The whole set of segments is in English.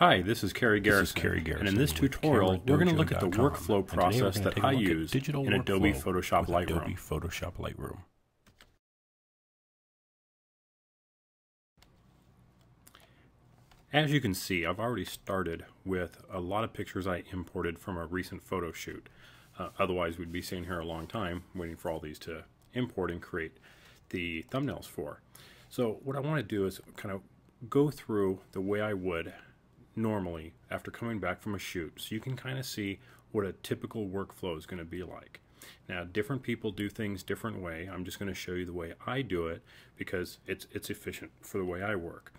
Hi, this is Kerry Garrison, and in this tutorial, we're going to look at the workflow process that I use in Adobe Photoshop Lightroom. As you can see, I've already started with a lot of pictures I imported from a recent photo shoot. Otherwise, we'd be sitting here a long time waiting for all these to import and create the thumbnails for. So what I want to do is kind of go through the way I would normally after coming back from a shoot, so you can kind of see what a typical workflow is going to be like. Now, different people do things different way. I'm just going to show you the way I do it because it's efficient for the way I work.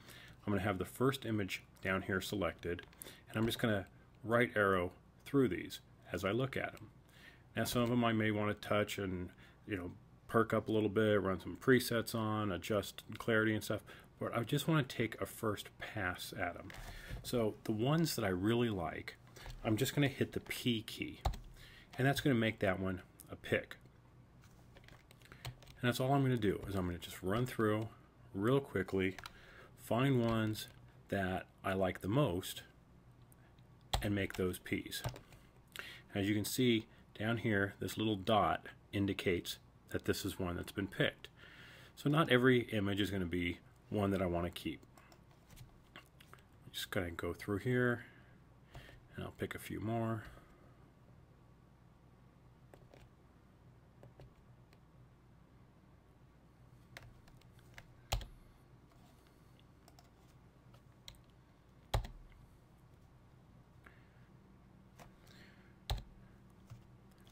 I'm going to have the first image down here selected, and I'm just going to right arrow through these as I look at them. Now, some of them I may want to touch and perk up a little bit, run some presets on, adjust clarity and stuff, but I just want to take a first pass at them. So the ones that I really like, I'm just going to hit the P key, and that's going to make that one a pick. And that's all I'm going to do, is I'm going to just run through real quickly, find ones that I like the most, and make those P's. As you can see down here, this little dot indicates that this is one that's been picked. So not every image is going to be one that I want to keep. Just going to go through here, and I'll pick a few more.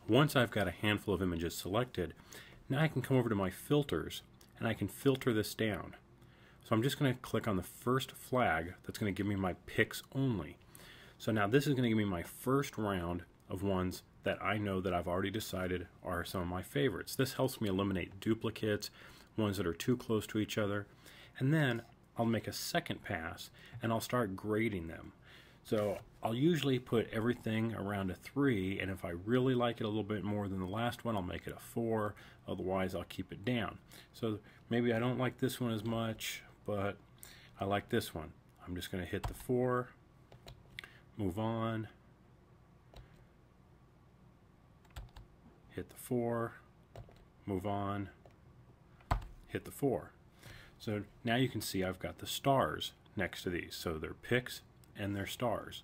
Once I've got a handful of images selected, now I can come over to my filters and I can filter this down. So I'm just going to click on the first flag that's going to give me my picks only. So now this is going to give me my first round of ones that I know that I've already decided are some of my favorites. This helps me eliminate duplicates, ones that are too close to each other, and then I'll make a second pass and I'll start grading them. So I'll usually put everything around a 3, and if I really like it a little bit more than the last one, I'll make it a 4, otherwise I'll keep it down. So maybe I don't like this one as much, but I like this one. I'm just going to hit the 4, move on, hit the 4, move on, hit the 4. So now you can see I've got the stars next to these. So they're picks and they're stars.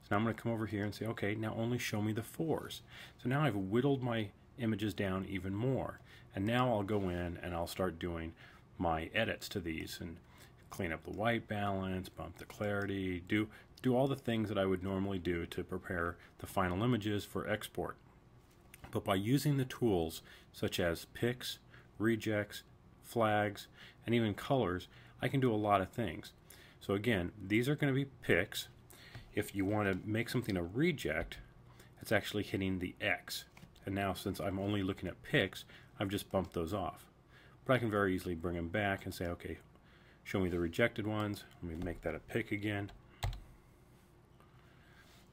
So now I'm going to come over here and say, okay, now only show me the 4s. So now I've whittled my images down even more. And now I'll go in and I'll start doing my edits to these and clean up the white balance, bump the clarity, do all the things that I would normally do to prepare the final images for export. But by using the tools such as picks, rejects, flags, and even colors, I can do a lot of things. So again, these are going to be picks. If you want to make something a reject, it's actually hitting the X. And now since I'm only looking at picks, I've just bumped those off. But I can very easily bring them back and say, okay, show me the rejected ones. Let me make that a pick again.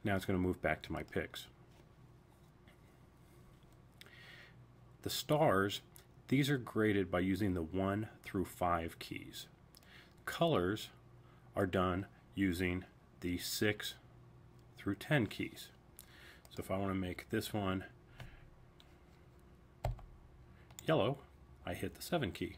Now it's going to move back to my picks. The stars, these are graded by using the 1 through 5 keys. Colors are done using the 6 through 10 keys. So if I want to make this one yellow, I hit the 7 key.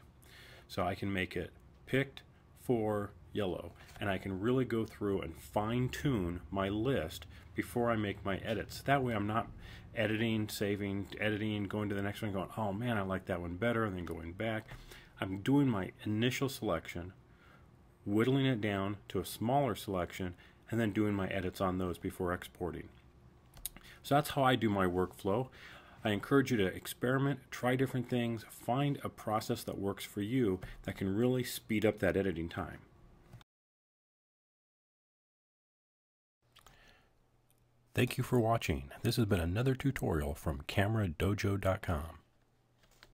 So I can make it picked for yellow, and I can really go through and fine-tune my list before I make my edits. That way I'm not editing, saving, editing, going to the next one, going, oh man, I like that one better, and then going back. I'm doing my initial selection, whittling it down to a smaller selection, and then doing my edits on those before exporting. So that's how I do my workflow. I encourage you to experiment, try different things, find a process that works for you that can really speed up that editing time. Thank you for watching. This has been another tutorial from CameraDojo.com.